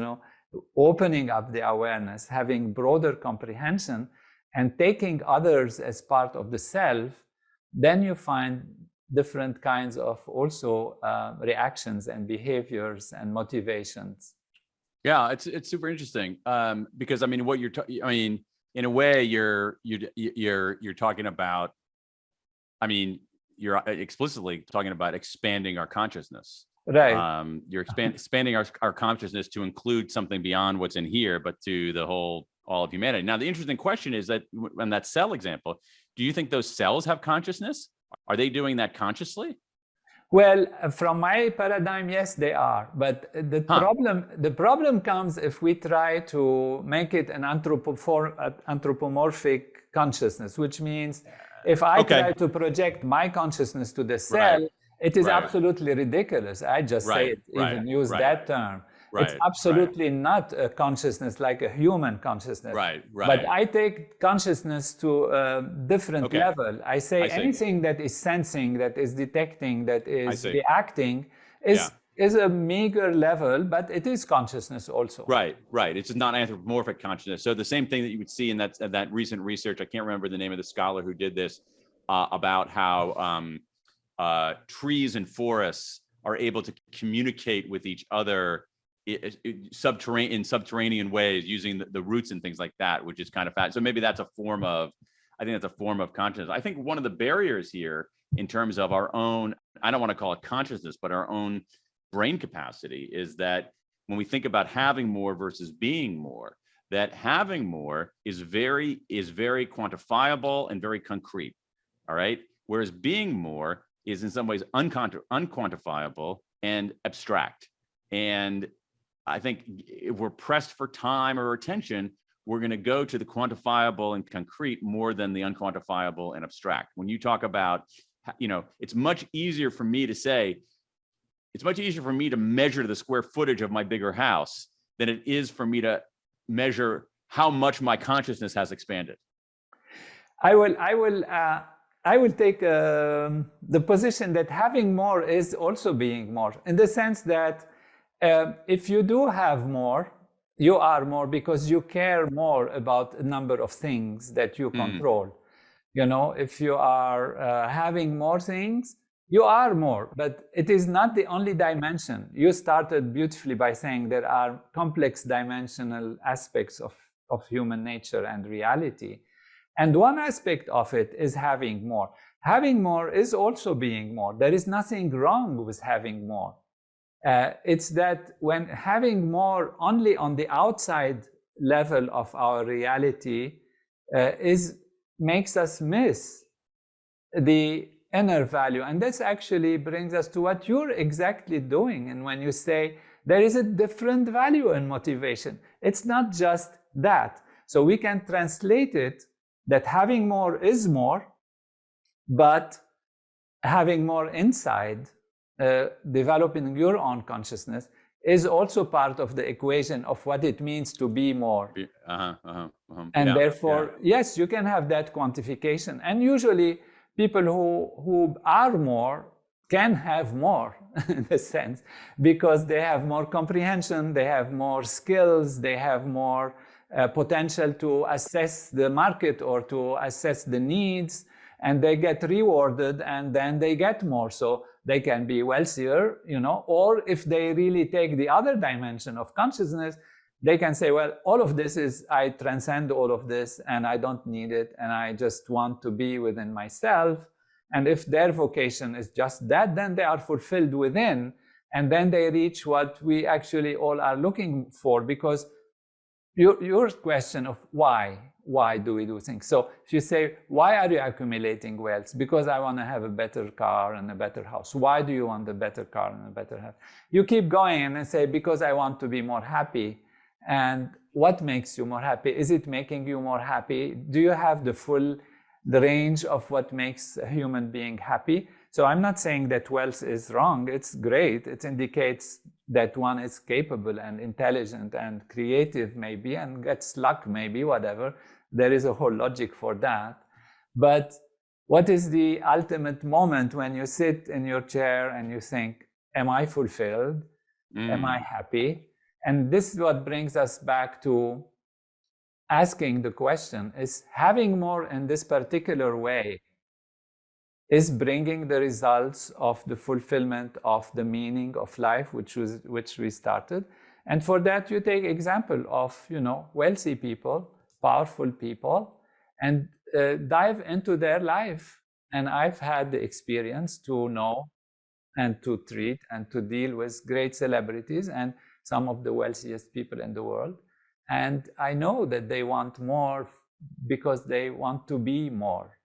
opening up the awareness, having broader comprehension, and taking others as part of the self, then you find different kinds of also reactions and behaviors and motivations. Yeah, it's super interesting because I mean, what you're in a way you're talking about. I mean, you're explicitly talking about expanding our consciousness. Right. You're expanding our consciousness to include something beyond what's in here, but to the all of humanity. Now, the interesting question is that in that cell example, do you think those cells have consciousness? Are they doing that consciously? Well, from my paradigm, yes, they are. But the problem comes if we try to make it an anthropomorphic consciousness, which means if I try to project my consciousness to the cell, it is absolutely ridiculous. I just say it, even use that term. It's absolutely not a consciousness like a human consciousness. But I take consciousness to a different level. I say anything that is sensing, that is detecting, that is reacting is a meager level, but it is consciousness also. Right. It's not anthropomorphic consciousness. So the same thing that you would see in that recent research, I can't remember the name of the scholar who did this, about how trees and forests are able to communicate with each other in subterranean ways using the roots and things like that, which is kind of fast. So maybe that's a form of consciousness. I think one of the barriers here in terms of our own, I don't want to call it consciousness, but our own brain capacity is that when we think about having more versus being more, that having more is very quantifiable and very concrete. All right. Whereas being more is in some ways unquantifiable and abstract. And I think if we're pressed for time or attention, we're going to go to the quantifiable and concrete more than the unquantifiable and abstract. When you talk about, it's much easier for me to measure the square footage of my bigger house than it is for me to measure how much my consciousness has expanded. I will take the position that having more is also being more, in the sense that if you do have more, you are more because you care more about a number of things that you control. If you are having more things, you are more, but it is not the only dimension. You started beautifully by saying there are complex dimensional aspects of human nature and reality. And one aspect of it is having more. Having more is also being more. There is nothing wrong with having more. It's that when having more only on the outside level of our reality makes us miss the inner value. And this actually brings us to what you're exactly doing. And when you say there is a different value in motivation, it's not just that. So we can translate it that having more is more, but having more inside, developing your own consciousness, is also part of the equation of what it means to be more. And therefore, yes, you can have that quantification. And usually people who are more can have more in a sense, because they have more comprehension, they have more skills, they have more potential to assess the market or to assess the needs, and they get rewarded and then they get more. So they can be wealthier, or if they really take the other dimension of consciousness, they can say, well, all of this is, I transcend all of this and I don't need it. And I just want to be within myself. And if their vocation is just that, then they are fulfilled within. And then they reach what we actually all are looking for. Because your question of why do we do things? So if you say, why are you accumulating wealth? Because I want to have a better car and a better house. Why do you want a better car and a better house? You keep going and then say, because I want to be more happy. And what makes you more happy? Is it making you more happy? Do you have the range of what makes a human being happy? So I'm not saying that wealth is wrong. It's great. It indicates that one is capable and intelligent and creative maybe, and gets luck maybe, whatever. There is a whole logic for that. But what is the ultimate moment when you sit in your chair and you think, am I fulfilled? Am I happy? And this is what brings us back to asking the question, is having more in this particular way is bringing the results of the fulfillment of the meaning of life, which we started. And for that, you take example of, wealthy people, powerful people, and dive into their life. And I've had the experience to know and to treat and to deal with great celebrities and some of the wealthiest people in the world. And I know that they want more because they want to be more.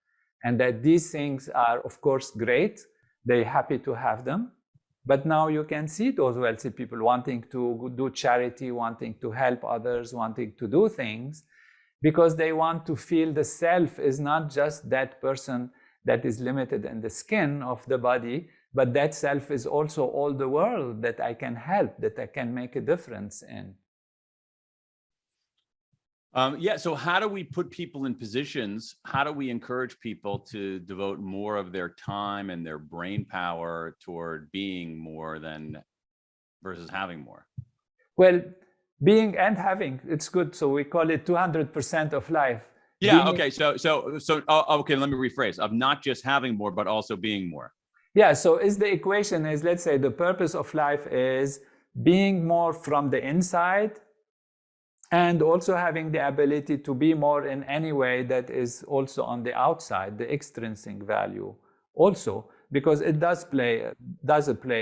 And that these things are, of course, great. They're happy to have them. But now you can see those wealthy people wanting to do charity, wanting to help others, wanting to do things, because they want to feel the self is not just that person that is limited in the skin of the body, but that self is also all the world that I can help, that I can make a difference in. So how do we put people in positions? How do we encourage people to devote more of their time and their brain power toward being more versus having more? Well, being and having, it's good. So we call it 200% of life. Yeah. Okay. Okay. Let me rephrase: of not just having more, but also being more. Yeah. So the equation is, let's say the purpose of life is being more from the inside, and also having the ability to be more in any way that is also on the outside, the extrinsic value also, because it does play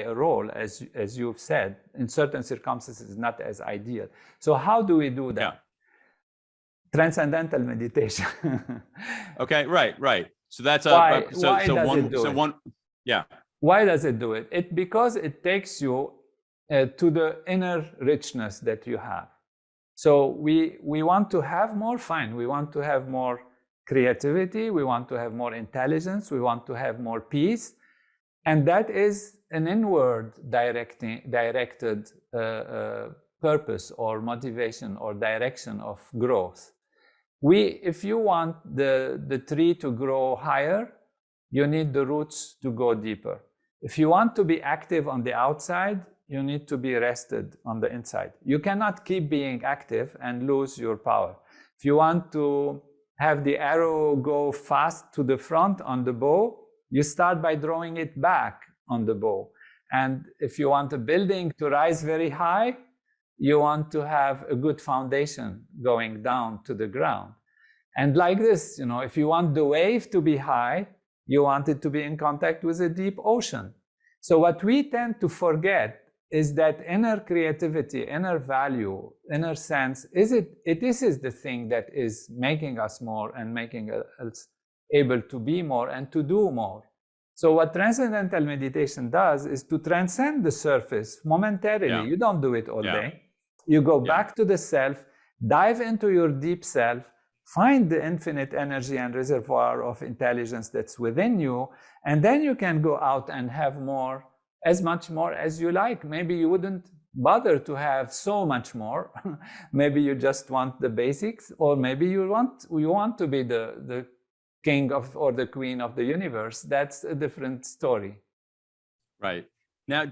a role, as you've said, in certain circumstances, not as ideal. So how do we do that? Yeah. Transcendental meditation. Okay, right. So that's why does it do it? Yeah. Why does it do it? Because it takes you to the inner richness that you have. So we want to have more, fine. We want to have more creativity. We want to have more intelligence. We want to have more peace. And that is an inward directed purpose or motivation or direction of growth. If you want the tree to grow higher, you need the roots to go deeper. If you want to be active on the outside, you need to be rested on the inside. You cannot keep being active and lose your power. If you want to have the arrow go fast to the front on the bow, you start by drawing it back on the bow. And if you want a building to rise very high, you want to have a good foundation going down to the ground. And like this, if you want the wave to be high, you want it to be in contact with a deep ocean. So what we tend to forget is that inner creativity, inner value, inner sense, this is the thing that is making us more and making us able to be more and to do more. So what transcendental meditation does is to transcend the surface momentarily. Yeah. You don't do it all day. You go back to the self, dive into your deep self, find the infinite energy and reservoir of intelligence that's within you, and then you can go out and have more, as much more as you like. Maybe you wouldn't bother to have so much more. Maybe you just want the basics, or maybe you want to be the king of or the queen of the universe. That's a different story. Right. Now,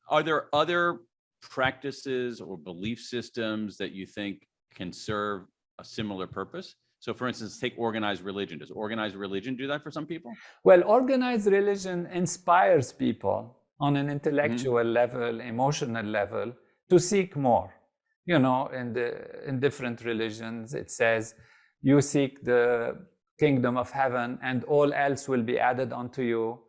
are there other practices or belief systems that you think can serve a similar purpose? So for instance, take organized religion. Does organized religion do that for some people? Well, organized religion inspires people on an intellectual level, emotional level, to seek more. You know, in different religions, it says, you seek the kingdom of heaven and all else will be added unto you,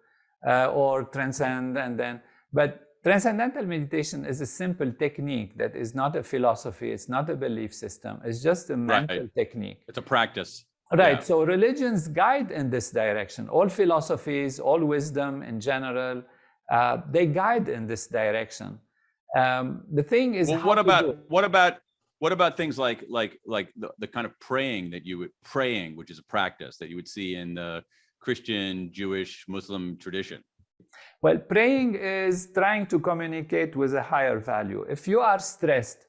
or transcend and then, but transcendental meditation is a simple technique that is not a philosophy, it's not a belief system, it's just a mental technique. It's a practice. Right, so religions guide in this direction. All philosophies, all wisdom in general, they guide in this direction. The thing is, well, what about things like the kind of praying, which is a practice that you would see in the Christian, Jewish, Muslim tradition? Well, praying is trying to communicate with a higher value. If you are stressed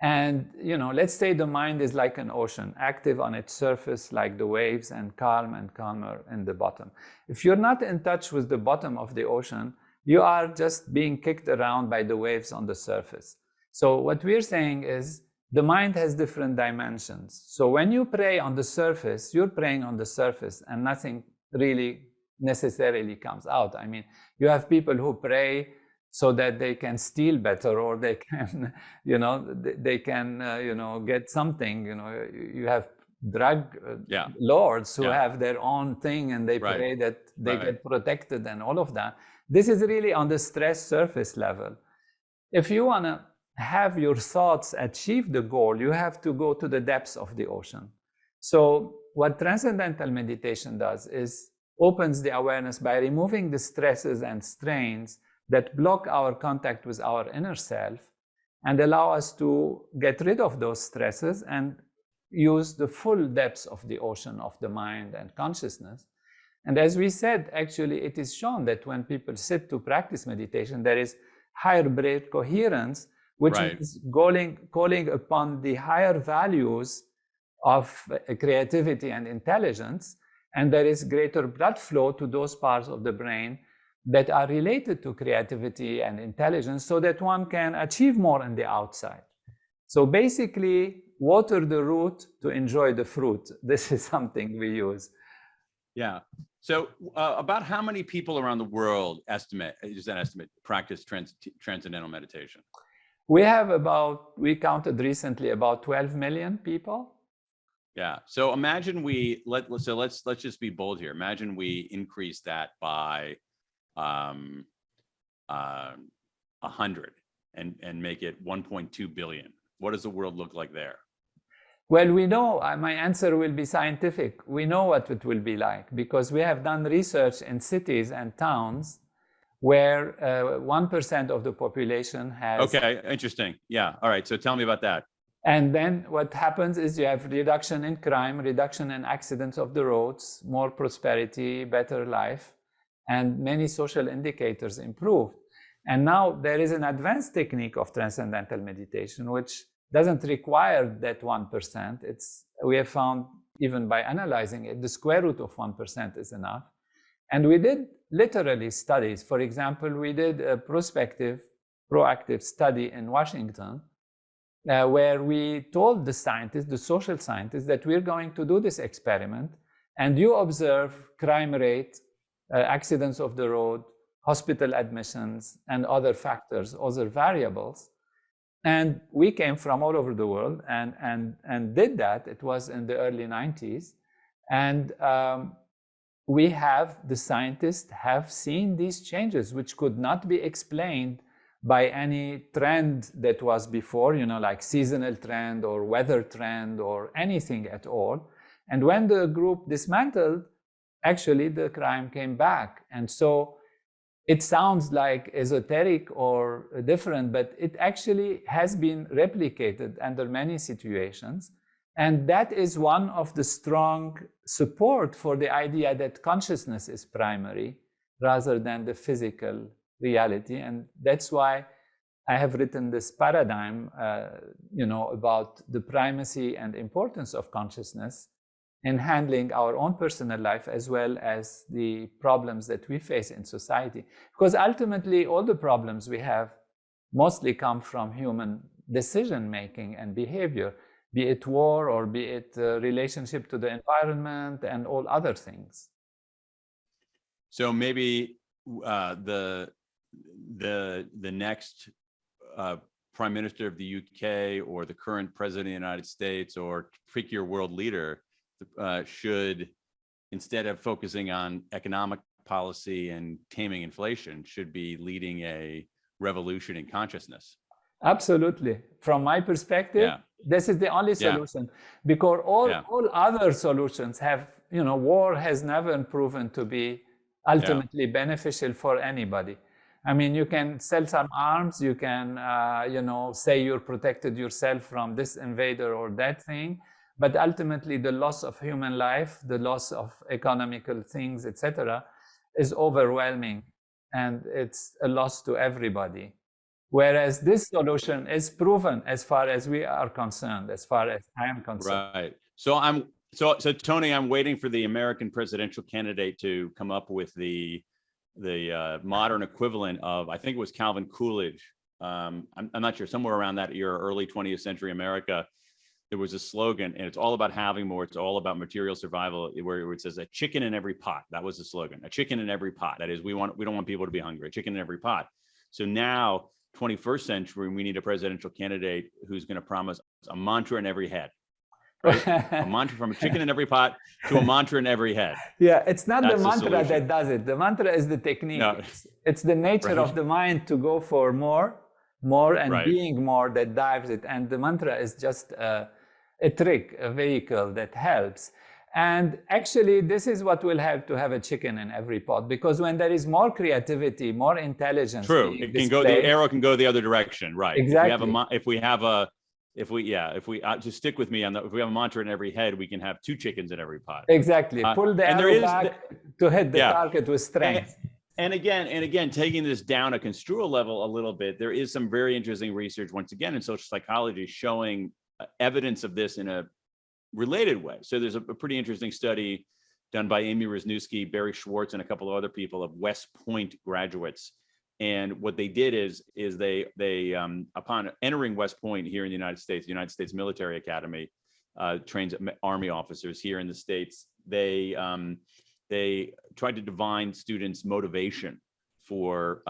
and, you know, let's say the mind is like an ocean, active on its surface like the waves and calm and calmer in the bottom. If you're not in touch with the bottom of the ocean, you are just being kicked around by the waves on the surface. So what we're saying is the mind has different dimensions. So when you pray on the surface, you're praying on the surface and nothing really necessarily comes out. I mean, you have people who pray so that they can steal better, or they can, you know, they can, you know, get something. You know, you have drug lords who have their own thing and they pray that they get protected and all of that. This is really on the stress surface level. If you want to have your thoughts achieve the goal, you have to go to the depths of the ocean. So what transcendental meditation does is opens the awareness by removing the stresses and strains that block our contact with our inner self and allow us to get rid of those stresses and use the full depths of the ocean of the mind and consciousness. And as we said, actually, it is shown that when people sit to practice meditation, there is higher brain coherence, which is calling upon the higher values of creativity and intelligence. And there is greater blood flow to those parts of the brain that are related to creativity and intelligence, so that one can achieve more in the outside. So basically, water the root to enjoy the fruit. This is something we use. Yeah. So about how many people around the world practice transcendental meditation? We counted recently about 12 million people. Yeah. So imagine let's just be bold here. Imagine we increase that by 100 and make it 1.2 billion. What does the world look like there? Well, we know, my answer will be scientific. We know what it will be like because we have done research in cities and towns where 1% of the population has. Okay, interesting. Yeah. All right. So tell me about that. And then what happens is you have reduction in crime, reduction in accidents of the roads, more prosperity, better life, and many social indicators improve. And now there is an advanced technique of transcendental meditation, which doesn't require that 1%. We have found, even by analyzing it, the square root of 1% is enough. And we did literally studies. For example, we did a proactive study in Washington, where we told the scientists, the social scientists, that we're going to do this experiment, and you observe crime rate, accidents of the road, hospital admissions, and other factors, other variables. And we came from all over the world and did that. It was in the early 90s. And the scientists have seen these changes, which could not be explained by any trend that was before, like seasonal trend or weather trend or anything at all. And when the group dismantled, actually the crime came back. And so it sounds like esoteric or different, but it actually has been replicated under many situations. And that is one of the strong support for the idea that consciousness is primary rather than the physical reality. And that's why I have written this paradigm, about the primacy and importance of consciousness in handling our own personal life as well as the problems that we face in society. Because ultimately, all the problems we have mostly come from human decision-making and behavior. be it war or be it relationship to the environment and all other things. So maybe the next Prime Minister of the UK or the current President of the United States or pick your world leader should, instead of focusing on economic policy and taming inflation, should be leading a revolution in consciousness. Absolutely. From my perspective, this is the only solution, because all other solutions have, war has never proven to be ultimately beneficial for anybody. I mean, you can sell some arms, you can, say you're protected yourself from this invader or that thing, but ultimately the loss of human life, the loss of economical things, etc., is overwhelming, and it's a loss to everybody. Whereas this solution is proven as far as we are concerned, as far as I am concerned. Right. So Tony, I'm waiting for the American presidential candidate to come up with the modern equivalent of, I think it was Calvin Coolidge. I'm not sure, somewhere around that era, early 20th century America, there was a slogan, and it's all about having more. It's all about material survival, where it says a chicken in every pot. That was the slogan, a chicken in every pot. That is, we don't want people to be hungry, a chicken in every pot. So now, 21st century, we need a presidential candidate who's going to promise a mantra in every head. Right? A mantra, from a chicken in every pot to a mantra in every head. Yeah, it's not the mantra that does it. The mantra is the technique. No. It's the nature of the mind to go for more and being more that drives it. And the mantra is just a trick, a vehicle that helps. And actually, this is what will help to have a chicken in every pot, because when there is more creativity, more intelligence. True, it can go. The arrow can go the other direction, right? Exactly. If we just stick with me on that. If we have a mantra in every head, we can have two chickens in every pot. Exactly. Pull the arrow back to hit the target with strength. And again, taking this down a construal level a little bit, there is some very interesting research, once again, in social psychology showing evidence of this in a related way. So there's a pretty interesting study done by Amy Wisniewski, Barry Schwartz, and a couple of other people of West Point graduates. And what they did is they upon entering West Point here in the United States Military Academy, trains Army officers here in the States, they tried to divine students' motivation for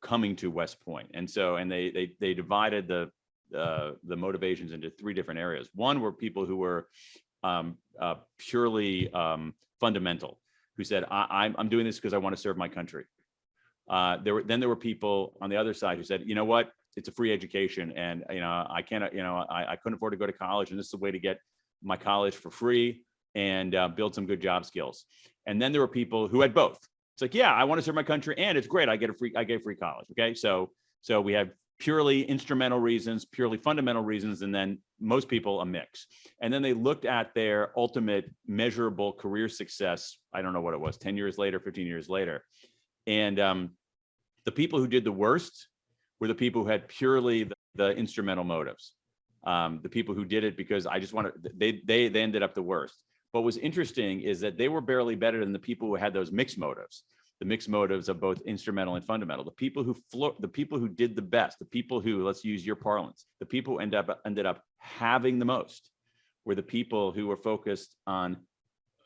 coming to West Point. And they divided the motivations into three different areas. One were people who were purely fundamental, who said, I'm doing this because I want to serve my country. There were people on the other side who said, you know what, it's a free education, and I couldn't afford to go to college, and this is a way to get my college for free and build some good job skills. And then there were people who had both. It's like, yeah, I want to serve my country, and it's great, I get free college. Okay, so we have purely instrumental reasons, purely fundamental reasons, and then most people a mix. And then they looked at their ultimate measurable career success, I don't know what it was, 10 years later, 15 years later. And the people who did the worst were the people who had purely the instrumental motives. The people who did it because I just wanted, they ended up the worst. What was interesting is that they were barely better than the people who had those mixed motives. The mixed motives of both instrumental and fundamental. The people who did the best, the people who, let's use your parlance, the people who ended up having the most were the people who were focused on,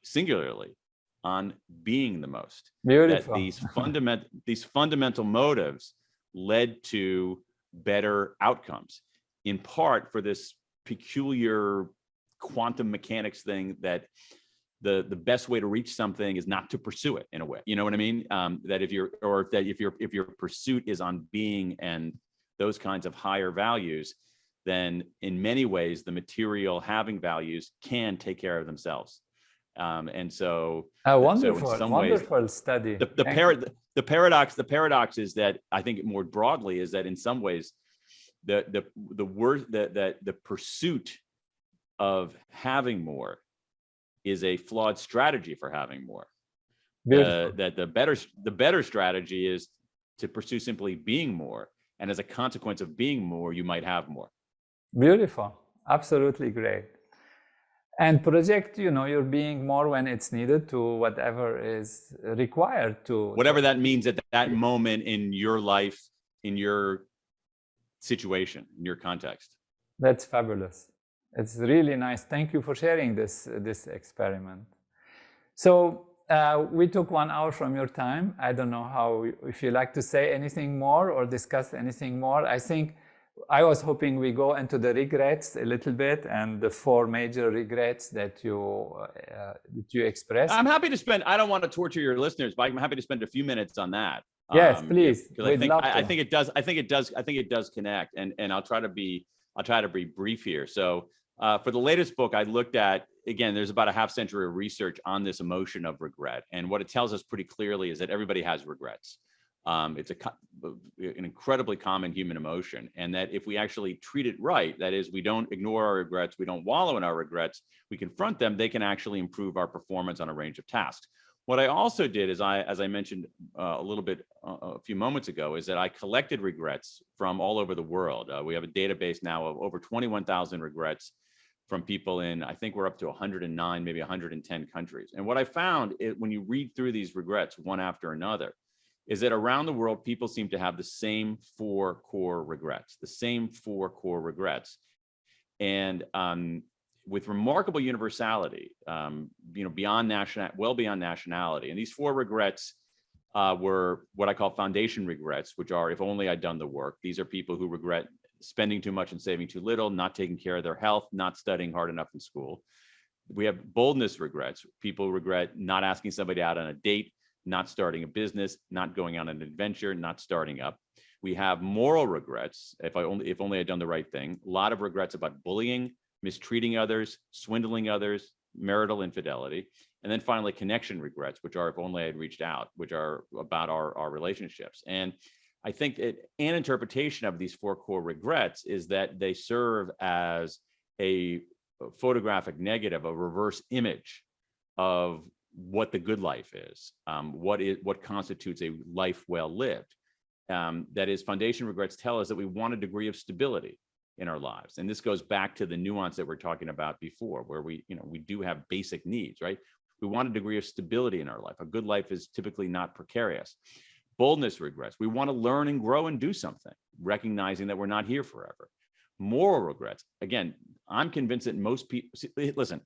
singularly, on being the most. Beautiful. That these fundamental motives led to better outcomes, in part for this peculiar quantum mechanics thing that the best way to reach something is not to pursue it, in a way. You know what I mean? That if your pursuit is on being and those kinds of higher values, then in many ways the material having values can take care of themselves. And so, wonderful, so in some wonderful ways, study. The paradox is that, I think more broadly, is that in some ways the pursuit of having more is a flawed strategy for having more. That the better strategy is to pursue simply being more, and as a consequence of being more, you might have more. Beautiful, absolutely great. And project, your being more when it's needed to whatever is required to. Whatever that means at that moment in your life, in your situation, in your context. That's fabulous. It's really nice. Thank you for sharing this experiment. So we took 1 hour from your time. I don't know if you like to say anything more or discuss anything more. I think I was hoping we go into the regrets a little bit and the 4 major regrets that you expressed. I'm happy to spend, I don't want to torture your listeners, but I'm happy to spend a few minutes on that. Yes, please. I think it does connect, and I'll try to be brief here. So for the latest book, I looked at, again, there's about a half century of research on this emotion of regret. And what it tells us pretty clearly is that everybody has regrets. It's an incredibly common human emotion. And that if we actually treat it right, that is, we don't ignore our regrets, we don't wallow in our regrets, we confront them, they can actually improve our performance on a range of tasks. What I also did is as I mentioned a little bit a few moments ago, is that I collected regrets from all over the world. We have a database now of over 21,000 regrets from people in, I think we're up to 109, maybe 110 countries. And what I found is when you read through these regrets one after another, is that around the world, people seem to have the same 4 core regrets, And with remarkable universality, beyond nationality. And these 4 regrets were what I call foundation regrets, which are, if only I'd done the work. These are people who regret spending too much and saving too little, not taking care of their health, not studying hard enough in school. We have boldness regrets. People regret not asking somebody out on a date, not starting a business, not going on an adventure, not starting up. We have moral regrets. If only I'd done the right thing. A lot of regrets about bullying, mistreating others, swindling others, marital infidelity. And then finally, connection regrets, which are, if only I had reached out, which are about our relationships. And I think an interpretation of these 4 core regrets is that they serve as a photographic negative, a reverse image of what the good life is, what constitutes a life well lived. That is, foundation regrets tell us that we want a degree of stability in our lives. And this goes back to the nuance that we're talking about before, where we do have basic needs, right? We want a degree of stability in our life. A good life is typically not precarious. Boldness regrets. We want to learn and grow and do something, recognizing that we're not here forever. Moral regrets. Again, I'm convinced that most people, listen,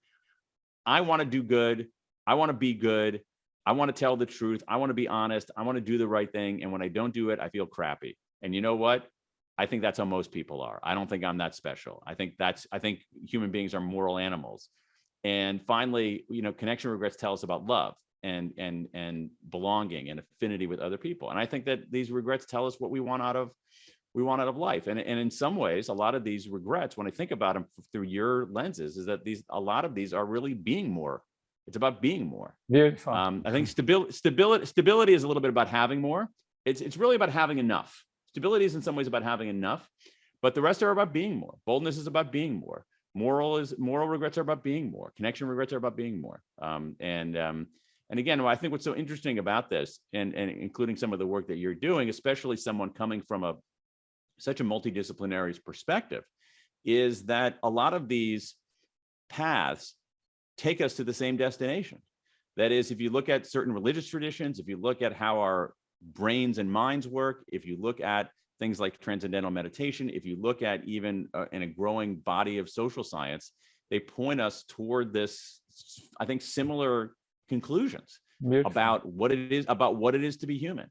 I want to do good. I want to be good. I want to tell the truth. I want to be honest. I want to do the right thing. And when I don't do it, I feel crappy. And you know what? I think that's how most people are. I don't think I'm that special. I think human beings are moral animals. And finally, connection regrets tell us about love and belonging and affinity with other people. And I think that these regrets tell us what we want out of life. And in some ways, a lot of these regrets, when I think about them through your lenses, is that a lot of these are really being more. It's about being more. Beautiful. I think stability is a little bit about having more. It's really about having enough. Stability is in some ways about having enough, but the rest are about being more. Boldness is about being more. Moral regrets are about being more. Connection regrets are about being more. And again, I think what's so interesting about this, and including some of the work that you're doing, especially someone coming from such a multidisciplinary perspective, is that a lot of these paths take us to the same destination. That is, if you look at certain religious traditions, if you look at how our brains and minds work, if you look at things like Transcendental Meditation, if you look at even in a growing body of social science, they point us toward this, I think, similar conclusions. Beautiful. about what it is to be human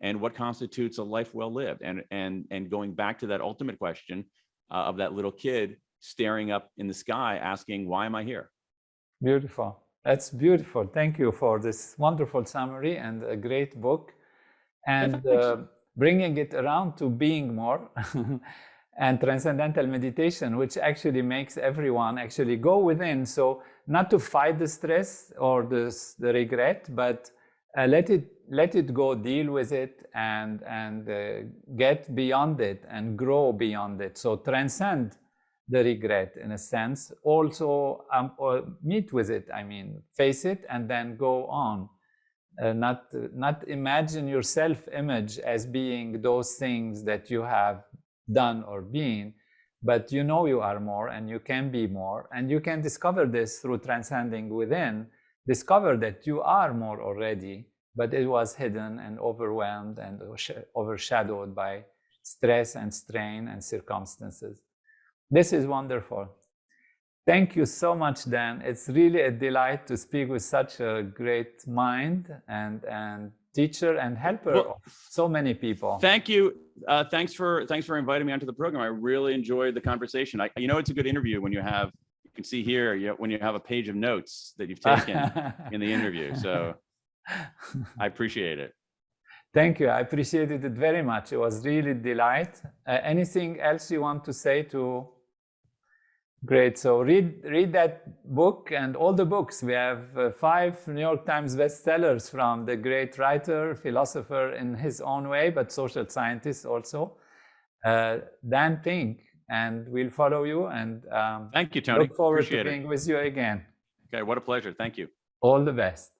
and what constitutes a life well lived. And going back to that ultimate question of that little kid staring up in the sky asking, why am I here? Beautiful. That's beautiful. Thank you for this wonderful summary and a great book, and bringing it around to being more and transcendental meditation, which actually makes everyone actually go within. So not to fight the stress or the regret, but let it go, deal with it, and get beyond it and grow beyond it. So transcend the regret in a sense, also or meet with it, face it and then go on. Not imagine your self-image as being those things that you have done or been, but you are more and you can be more, and you can discover this through transcending within. Discover that you are more already, but it was hidden and overwhelmed and overshadowed by stress and strain and circumstances. This is wonderful. Thank you so much, Dan. It's really a delight to speak with such a great mind and teacher and helper of so many people. Thank you. Thanks for inviting me onto the program. I really enjoyed the conversation. It's a good interview when you can see here when you have a page of notes that you've taken in the interview. So I appreciate it. Thank you. I appreciated it very much. It was really a delight. Anything else you want to say to? Great. So read that book and all the books. We have 5 New York Times bestsellers from the great writer, philosopher in his own way, but social scientist also, Dan Pink. And we'll follow you. And thank you, Tony. Look forward to being with you again. Okay. What a pleasure. Thank you. All the best.